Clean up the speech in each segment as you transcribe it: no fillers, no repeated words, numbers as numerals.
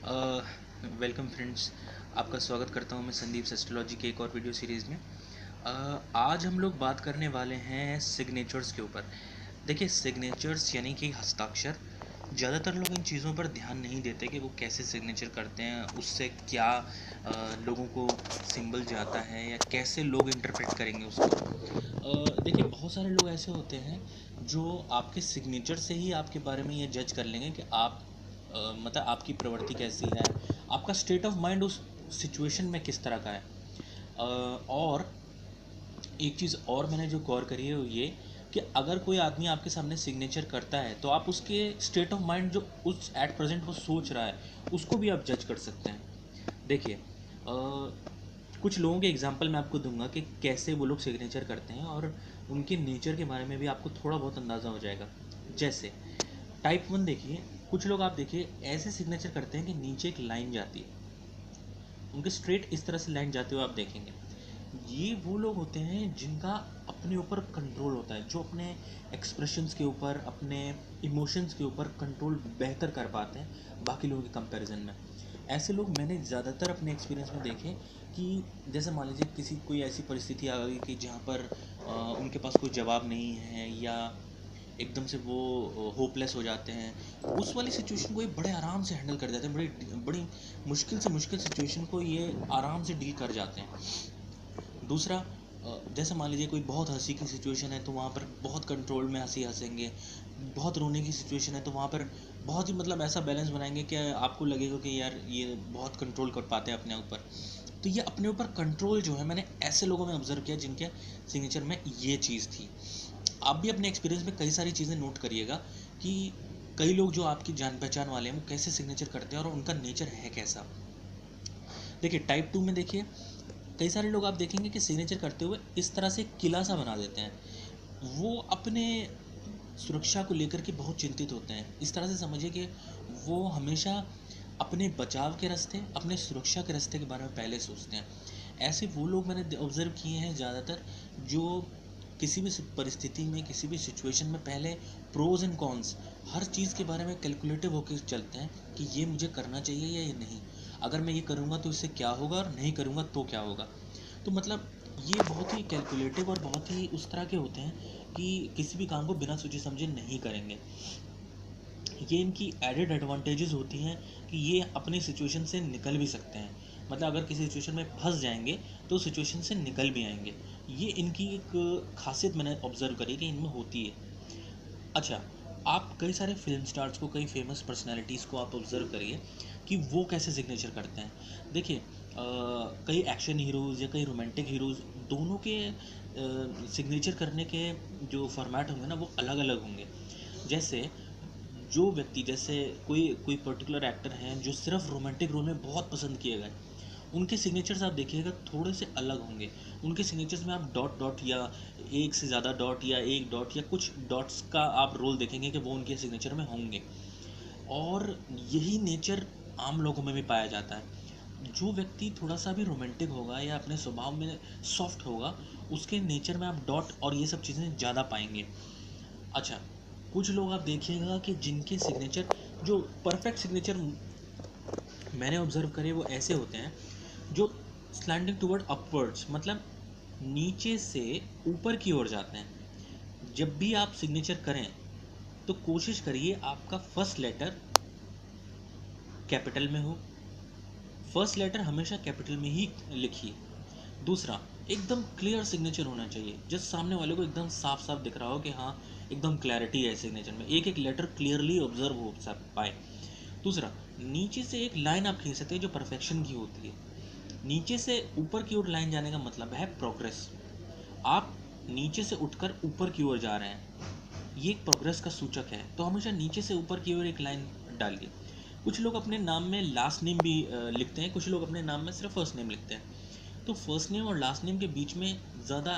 Welcome friends. आपका स्वागत करता हूं मैं संदीप एस्ट्रोलॉजी के एक और वीडियो सीरीज़ में। आज हम लोग बात करने वाले हैं सिग्नेचर्स के ऊपर। देखिए, सिग्नेचर्स यानी कि हस्ताक्षर, ज़्यादातर लोग इन चीज़ों पर ध्यान नहीं देते कि वो कैसे सिग्नेचर करते हैं, उससे क्या लोगों को सिंबल जाता है या कैसे लोग इंटरप्रेट करेंगे उसको। देखिए, बहुत सारे लोग ऐसे होते हैं जो आपके सिग्नेचर से ही आपके बारे में ये जज कर लेंगे कि आप मतलब आपकी प्रवृत्ति कैसी है, आपका स्टेट ऑफ माइंड उस सिचुएशन में किस तरह का है। और एक चीज़ और मैंने जो गौर करी है वो ये कि अगर कोई आदमी आपके सामने सिग्नेचर करता है तो आप उसके स्टेट ऑफ माइंड जो उस एट प्रेजेंट वो सोच रहा है उसको भी आप जज कर सकते हैं। देखिए, कुछ लोगों के एग्जांपल मैं आपको दूंगा कि कैसे वो लोग सिग्नेचर करते हैं और उनके नेचर के बारे में भी आपको थोड़ा बहुत अंदाज़ा हो जाएगा। जैसे टाइप 1 देखिए, कुछ लोग आप देखिए ऐसे सिग्नेचर करते हैं कि नीचे एक लाइन जाती है, उनके स्ट्रेट इस तरह से लाइन जाते हुए आप देखेंगे। ये वो लोग होते हैं जिनका अपने ऊपर कंट्रोल होता है, जो अपने एक्सप्रेशंस के ऊपर, अपने इमोशंस के ऊपर कंट्रोल बेहतर कर पाते हैं बाकी लोगों के कंपैरिजन में। ऐसे लोग मैंने ज़्यादातर अपने एक्सपीरियंस में देखे कि जैसे मान लीजिए किसी कोई ऐसी परिस्थिति आ गई कि जहाँ पर उनके पास कोई जवाब नहीं है या एकदम से वो होपलेस हो जाते हैं, उस वाली सिचुएशन को ये बड़े आराम से हैंडल कर जाते हैं। बड़ी बड़ी मुश्किल से मुश्किल सिचुएशन को ये आराम से डील कर जाते हैं। दूसरा, जैसे मान लीजिए कोई बहुत हंसी की सिचुएशन है तो वहाँ पर बहुत कंट्रोल में हंसी हंसेंगे। बहुत रोने की सिचुएशन है तो वहाँ पर बहुत ही मतलब ऐसा बैलेंस बनाएंगे कि आपको लगेगा कि यार ये बहुत कंट्रोल कर पाते हैं अपने ऊपर। तो ये अपने ऊपर कंट्रोल जो है मैंने ऐसे लोगों में ऑब्जर्व किया जिनके सिग्नेचर में ये चीज़ थी। आप भी अपने एक्सपीरियंस में कई सारी चीज़ें नोट करिएगा कि कई लोग जो आपकी जान पहचान वाले हैं वो कैसे सिग्नेचर करते हैं और उनका नेचर है कैसा। देखिए, टाइप 2 में देखिए कई सारे लोग आप देखेंगे कि सिग्नेचर करते हुए इस तरह से किला सा बना देते हैं। वो अपने सुरक्षा को लेकर के बहुत चिंतित होते हैं। इस तरह से समझिए कि वो हमेशा अपने बचाव के रास्ते, अपने सुरक्षा के रास्ते के बारे में पहले सोचते हैं। ऐसे वो लोग मैंने ऑब्ज़र्व किए हैं ज़्यादातर, जो किसी भी परिस्थिति में, किसी भी सिचुएशन में पहले प्रोज एंड कॉन्स हर चीज़ के बारे में कैलकुलेटिव होकर चलते हैं कि ये मुझे करना चाहिए या ये नहीं। अगर मैं ये करूँगा तो इससे क्या होगा और नहीं करूँगा तो क्या होगा। तो मतलब ये बहुत ही कैलकुलेटिव और बहुत ही उस तरह के होते हैं कि किसी भी काम को बिना सोचे समझे नहीं करेंगे। ये इनकी एडेड एडवांटेजेस होती हैं कि ये अपनी सिचुएशन से निकल भी सकते हैं। मतलब अगर किसी सिचुएशन में फंस जाएंगे तो सिचुएशन से निकल भी आएंगे। ये इनकी एक खासियत मैंने ऑब्जर्व करी कि इनमें होती है। अच्छा, आप कई सारे फिल्म स्टार्स को, कई फेमस पर्सनालिटीज़ को आप ऑब्जर्व करिए कि वो कैसे सिग्नेचर करते हैं। देखिए, कई एक्शन हीरोज़ या कई रोमांटिक हीरोज़, दोनों के सिग्नेचर करने के जो फॉर्मेट होंगे ना वो अलग अलग होंगे। जैसे जो व्यक्ति, जैसे कोई कोई पर्टिकुलर एक्टर हैं जो सिर्फ रोमांटिक रोल में बहुत पसंद किए गए, उनके सिग्नेचर्स आप देखिएगा थोड़े से अलग होंगे। उनके सिग्नेचर्स में आप डॉट डॉट या एक से ज़्यादा डॉट या एक डॉट या कुछ डॉट्स का आप रोल देखेंगे कि वो उनके सिग्नेचर में होंगे। और यही नेचर आम लोगों में भी पाया जाता है। जो व्यक्ति थोड़ा सा भी रोमांटिक होगा या अपने स्वभाव में सॉफ्ट होगा, उसके नेचर में आप डॉट और ये सब चीज़ें ज़्यादा पाएंगे। अच्छा, कुछ लोग आप देखिएगा कि जिनके सिग्नेचर, जो परफेक्ट सिग्नेचर मैंने ऑब्जर्व करे, वो ऐसे होते हैं जो स्लैंडिंग टूवर्ड अपवर्ड्स, मतलब नीचे से ऊपर की ओर जाते हैं। जब भी आप सिग्नेचर करें तो कोशिश करिए आपका फर्स्ट लेटर कैपिटल में हो। फर्स्ट लेटर हमेशा कैपिटल में ही लिखिए। दूसरा, एकदम क्लियर सिग्नेचर होना चाहिए, जिस सामने वाले को एकदम साफ साफ दिख रहा हो कि हाँ एकदम क्लैरिटी है सिग्नेचर में, एक एक लेटर क्लियरली ऑब्जर्व हो पाए। दूसरा, नीचे से एक लाइन आप खींच सकते हैं जो परफेक्शन की होती है। नीचे से ऊपर की ओर लाइन जाने का मतलब है प्रोग्रेस। आप नीचे से उठकर ऊपर की ओर जा रहे हैं, ये एक प्रोग्रेस का सूचक है। तो हमेशा नीचे से ऊपर की ओर एक लाइन डालिए। कुछ लोग अपने नाम में लास्ट नेम भी लिखते हैं, कुछ लोग अपने नाम में सिर्फ फर्स्ट नेम लिखते हैं। तो फर्स्ट नेम और लास्ट नेम के बीच में ज़्यादा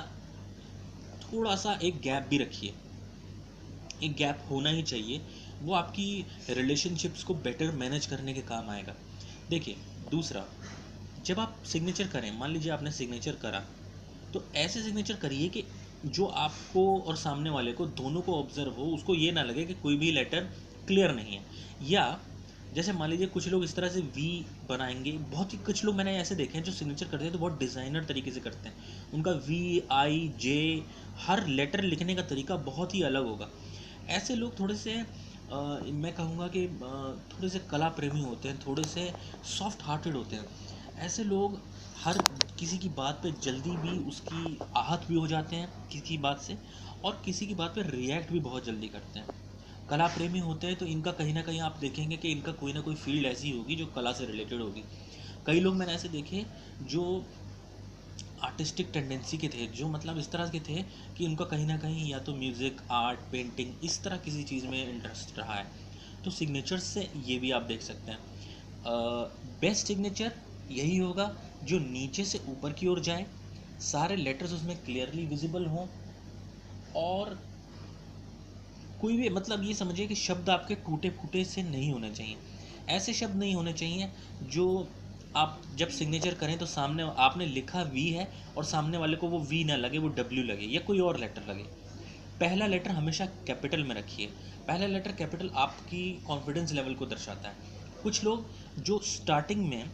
थोड़ा सा एक गैप भी रखिए। एक गैप होना ही चाहिए, वो आपकी रिलेशनशिप्स को बेटर मैनेज करने के काम आएगा। देखिए, दूसरा, जब आप सिग्नेचर करें, मान लीजिए आपने सिग्नेचर करा, तो ऐसे सिग्नेचर करिए कि जो आपको और सामने वाले को दोनों को ऑब्जर्व हो, उसको ये ना लगे कि कोई भी लेटर क्लियर नहीं है। या जैसे मान लीजिए कुछ लोग इस तरह से वी बनाएंगे, बहुत ही कुछ लोग मैंने ऐसे देखे हैं जो सिग्नेचर करते हैं तो बहुत डिज़ाइनर तरीके से करते हैं, उनका we I J her letter लिखने का तरीका बहुत ही अलग होगा। ऐसे लोग थोड़े से मैं कहूँगा कि थोड़े से कला प्रेमी होते हैं, थोड़े से सॉफ्ट हार्टेड होते हैं। ऐसे लोग हर किसी की बात पे जल्दी भी उसकी आहत भी हो जाते हैं किसी की बात से, और किसी की बात पे रिएक्ट भी बहुत जल्दी करते हैं। कला प्रेमी होते हैं तो इनका कहीं ना कहीं आप देखेंगे कि इनका कोई ना कोई फील्ड ऐसी होगी जो कला से रिलेटेड होगी। कई लोग मैंने ऐसे देखे जो आर्टिस्टिक टेंडेंसी के थे, जो मतलब इस तरह के थे कि उनका कहीं ना कहीं या तो म्यूज़िक, आर्ट, पेंटिंग, इस तरह किसी चीज़ में इंटरेस्ट रहा है। तो सिग्नेचर्स से ये भी आप देख सकते हैं। बेस्ट सिग्नेचर यही होगा जो नीचे से ऊपर की ओर जाए, सारे लेटर्स उसमें क्लियरली विजिबल हों, और कोई भी मतलब ये समझिए कि शब्द आपके टूटे फूटे से नहीं होने चाहिए। ऐसे शब्द नहीं होने चाहिए जो आप जब सिग्नेचर करें तो सामने आपने लिखा वी है और सामने वाले को वो वी ना लगे, वो डब्ल्यू लगे या कोई और लेटर लगे। पहला लेटर हमेशा कैपिटल में रखिए। पहला लेटर कैपिटल आपकी कॉन्फिडेंस लेवल को दर्शाता है। कुछ लोग जो स्टार्टिंग में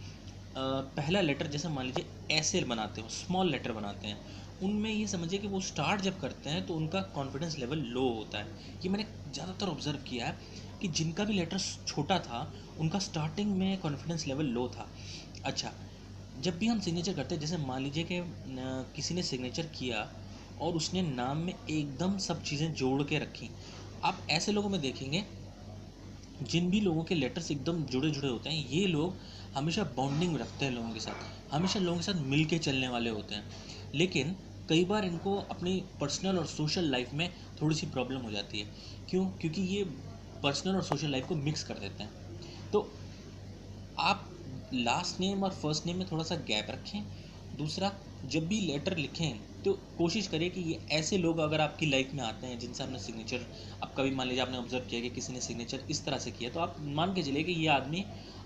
पहला लेटर जैसे मान लीजिए ऐसे बनाते हो, स्मॉल लेटर बनाते हैं, उनमें ये समझिए कि वो स्टार्ट जब करते हैं तो उनका कॉन्फिडेंस लेवल लो होता है। ये मैंने ज़्यादातर ऑब्जर्व किया है कि जिनका भी लेटर छोटा था उनका स्टार्टिंग में कॉन्फिडेंस लेवल लो था। अच्छा, जब भी हम सिग्नेचर करते हैं, जैसे मान लीजिए कि किसी ने सिग्नेचर किया और उसने नाम में एकदम सब चीज़ें जोड़ के रखी, आप ऐसे लोगों में देखेंगे जिन भी लोगों के लेटर्स एकदम जुड़े जुड़े होते हैं, ये लोग हमेशा बॉन्डिंग रखते हैं लोगों के साथ, हमेशा लोगों के साथ मिल के चलने वाले होते हैं। लेकिन कई बार इनको अपनी पर्सनल और सोशल लाइफ में थोड़ी सी प्रॉब्लम हो जाती है। क्यों? क्योंकि ये पर्सनल और सोशल लाइफ को मिक्स कर देते हैं। तो आप लास्ट नेम और फर्स्ट नेम में थोड़ा सा गैप रखें। दूसरा, जब भी लेटर लिखें तो कोशिश करें कि ये ऐसे लोग अगर आपकी लाइफ में आते हैं जिनसे आपने सिग्नेचर, आप कभी मान लीजिए आपने ऑब्जर्व किया कि किसी ने सिग्नेचर इस तरह से किया, तो आप मान के चलिए कि ये आदमी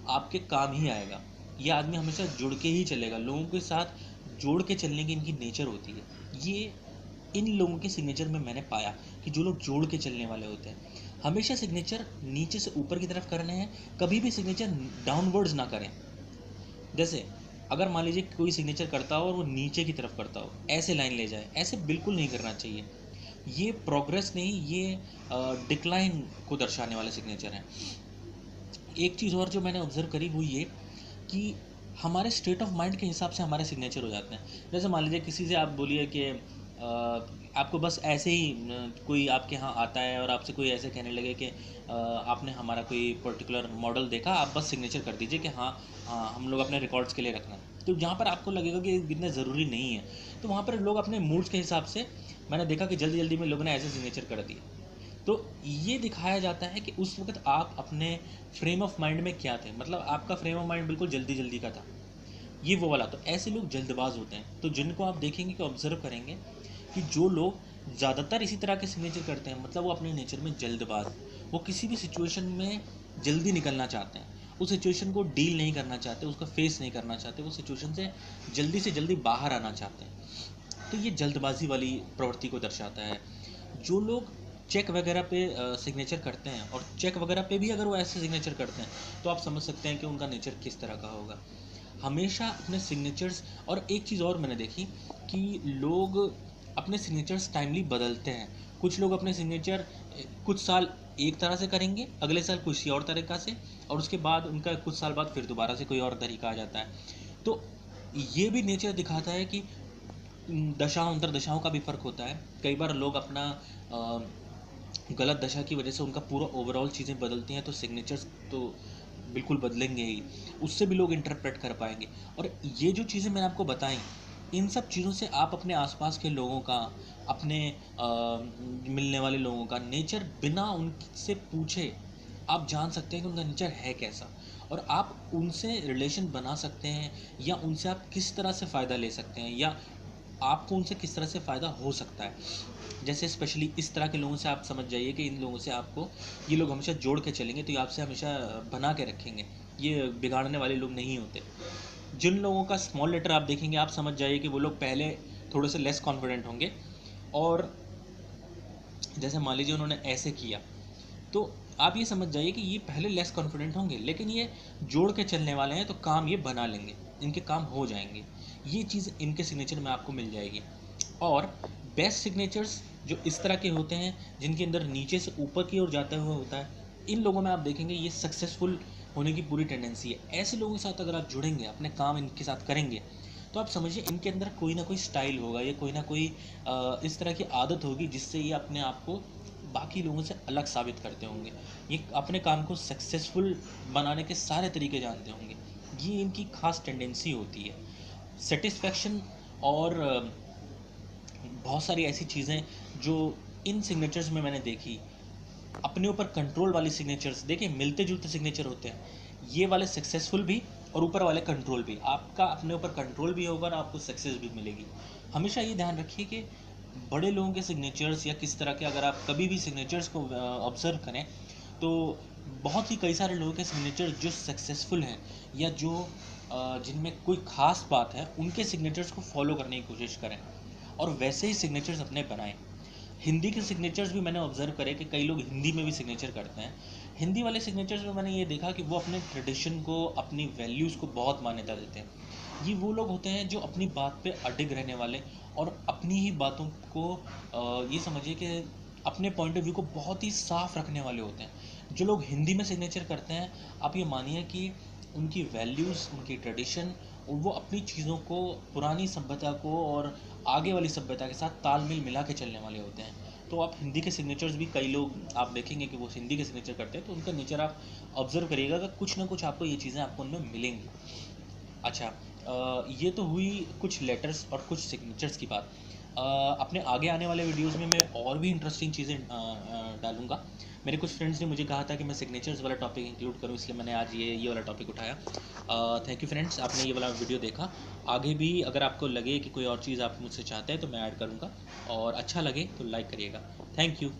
आपके काम ही आएगा। ये आदमी हमेशा जुड़ के ही चलेगा, लोगों के साथ जोड़ के चलने की इनकी नेचर होती है। ये इन लोगों के सिग्नेचर में मैंने पाया कि जो लोग जोड़ के चलने वाले होते हैं, हमेशा सिग्नेचर नीचे से ऊपर की तरफ करने हैं, कभी भी सिग्नेचर डाउनवर्ड्स ना करें। जैसे अगर मान लीजिए कोई सिग्नेचर करता हो और वो नीचे की तरफ करता हो, ऐसे लाइन ले जाए, ऐसे बिल्कुल नहीं करना चाहिए। ये प्रोग्रेस नहीं, ये डिक्लाइन को दर्शाने वाले सिग्नेचर हैं। एक चीज़ और जो मैंने ऑब्जर्व करी वो ये कि हमारे स्टेट ऑफ माइंड के हिसाब से हमारे सिग्नेचर हो जाते हैं। जैसे मान लीजिए किसी से आप बोलिए कि आपको बस ऐसे ही कोई आपके यहाँ आता है और आपसे कोई ऐसे कहने लगे कि आपने हमारा कोई पर्टिकुलर मॉडल देखा, आप बस सिग्नेचर कर दीजिए कि हाँ हाँ हम लोग अपने रिकॉर्ड्स के लिए रखना है। तो जहाँ पर आपको लगेगा कि इतना ज़रूरी नहीं है, तो वहाँ पर लोग अपने मूड्स के हिसाब से, मैंने देखा कि जल्दी जल्दी में लोगों ने ऐसे सिग्नेचर कर दिए। तो ये दिखाया जाता है कि उस वक्त आप अपने फ्रेम ऑफ माइंड में क्या थे, मतलब आपका फ्रेम ऑफ माइंड बिल्कुल जल्दी जल्दी का था, ये वो वाला। तो ऐसे लोग जल्दबाज होते हैं। तो जिनको आप देखेंगे कि ऑब्जर्व करेंगे कि जो लोग ज़्यादातर इसी तरह के सिग्नेचर करते हैं, मतलब वो अपने नेचर में जल्दबाज, वो किसी भी सिचुएशन में जल्दी निकलना चाहते हैं, उस सिचुएशन को डील नहीं करना चाहते, उसका फेस नहीं करना चाहते, वो सिचुएशन से जल्दी बाहर आना चाहते हैं। तो ये जल्दबाजी वाली प्रवृत्ति को दर्शाता है। जो लोग चेक वगैरह पे सिग्नेचर करते हैं, और चेक वगैरह पे भी अगर वो ऐसे सिग्नेचर करते हैं, तो आप समझ सकते हैं कि उनका नेचर किस तरह का होगा। हमेशा अपने सिग्नेचर्स, और एक चीज़ और मैंने देखी कि लोग अपने सिग्नेचर्स टाइमली बदलते हैं। कुछ लोग अपने सिग्नेचर कुछ साल एक तरह से करेंगे, अगले साल किसी और तरीक़ा से, और उसके बाद उनका कुछ साल बाद फिर दोबारा से कोई और तरीका आ जाता है। तो ये भी नेचर दिखाता है कि दशाओं अंतरदशाओं का भी फ़र्क होता है। कई बार लोग अपना गलत दशा की वजह से उनका पूरा ओवरऑल चीज़ें बदलती हैं, तो सिग्नेचर्स तो बिल्कुल बदलेंगे ही, उससे भी लोग इंटरप्रेट कर पाएंगे। और ये जो चीज़ें मैंने आपको बताई, इन सब चीज़ों से आप अपने आसपास के लोगों का, अपने मिलने वाले लोगों का नेचर बिना उनसे पूछे आप जान सकते हैं कि उनका नेचर है कैसा, और आप उनसे रिलेशन बना सकते हैं, या उनसे आप किस तरह से फ़ायदा ले सकते हैं, या आपको उनसे किस तरह से फ़ायदा हो सकता है। जैसे स्पेशली इस तरह के लोगों से आप समझ जाइए कि इन लोगों से आपको, ये लोग हमेशा जोड़ के चलेंगे, तो ये आपसे हमेशा बना के रखेंगे, ये बिगाड़ने वाले लोग नहीं होते। जिन लोगों का स्मॉल लेटर आप देखेंगे, आप समझ जाइए कि वो लोग पहले थोड़े से लेस कॉन्फिडेंट होंगे, और जैसे मान लीजिए उन्होंने ऐसे किया, तो आप ये समझ जाइए कि ये पहले लेस कॉन्फिडेंट होंगे, लेकिन ये जोड़ के चलने वाले हैं, तो काम ये बना लेंगे, इनके काम हो जाएंगे। ये चीज़ इनके सिग्नेचर में आपको मिल जाएगी। और बेस्ट सिग्नेचर्स जो इस तरह के होते हैं, जिनके अंदर नीचे से ऊपर की ओर जाता हुआ होता है, इन लोगों में आप देखेंगे ये सक्सेसफुल होने की पूरी टेंडेंसी है। ऐसे लोगों के साथ अगर आप जुड़ेंगे, अपने काम इनके साथ करेंगे, तो आप समझिए इनके अंदर कोई ना कोई स्टाइल होगा, या कोई ना कोई इस तरह की आदत होगी जिससे ये अपने आप को बाकी लोगों से अलग साबित करते होंगे। ये अपने काम को सक्सेसफुल बनाने के सारे तरीके जानते होंगे। ये इनकी खास टेंडेंसी होती है। सेटिस्फैक्शन और बहुत सारी ऐसी चीज़ें जो इन सिग्नेचर्स में मैंने देखी। अपने ऊपर कंट्रोल वाली सिग्नेचर्स देखिए, मिलते जुलते सिग्नेचर होते हैं। ये वाले सक्सेसफुल भी और ऊपर वाले कंट्रोल भी। आपका अपने ऊपर कंट्रोल भी होगा और आपको सक्सेस भी मिलेगी। हमेशा ये ध्यान रखिए कि बड़े लोगों के सिग्नेचर्स या किस तरह के, अगर आप कभी भी सिग्नेचर्स को ऑब्जर्व करें, तो बहुत ही कई सारे लोगों के सिग्नेचर जो सक्सेसफुल हैं या जो जिनमें कोई ख़ास बात है, उनके सिग्नेचर्स को फॉलो करने की कोशिश करें और वैसे ही सिग्नेचर्स अपने बनाएं। हिंदी के सिग्नेचर्स भी मैंने ऑब्जर्व करे कि कई लोग हिंदी में भी सिग्नेचर करते हैं। हिंदी वाले सिग्नेचर्स में मैंने ये देखा कि वो अपने ट्रेडिशन को, अपनी वैल्यूज़ को बहुत मान्यता देते हैं। ये वो लोग होते हैं जो अपनी बात पे अडिग रहने वाले और अपनी ही बातों को ये समझिए कि अपने पॉइंट ऑफ व्यू को बहुत ही साफ रखने वाले होते हैं। जो लोग हिंदी में सिग्नेचर करते हैं, आप ये मानिए कि उनकी वैल्यूज़, उनकी ट्रेडिशन, और वो अपनी चीज़ों को, पुरानी सभ्यता को और आगे वाली सभ्यता के साथ तालमेल मिला के चलने वाले होते हैं। तो आप हिंदी के सिग्नेचर्स भी, कई लोग आप देखेंगे कि वो हिंदी के सिग्नेचर करते हैं, तो उनका नेचर आप ऑब्जर्व करिएगा कि कुछ ना कुछ आपको ये चीज़ें आपको उनमें मिलेंगी। अच्छा, ये तो हुई कुछ लेटर्स और कुछ सिग्नेचर्स की बात। अपने आगे आने वाले वीडियोस में मैं और भी इंटरेस्टिंग चीज़ें डालूंगा। मेरे कुछ फ्रेंड्स ने मुझे कहा था कि मैं सिग्नेचर्स वाला टॉपिक इंक्लूड करूं, इसलिए मैंने आज ये वाला टॉपिक उठाया। थैंक यू फ्रेंड्स, आपने ये वाला वीडियो देखा। आगे भी अगर आपको लगे कि कोई और चीज़ आप मुझसे चाहते हैं तो मैं ऐड करूँगा, और अच्छा लगे तो लाइक करिएगा। Thank you.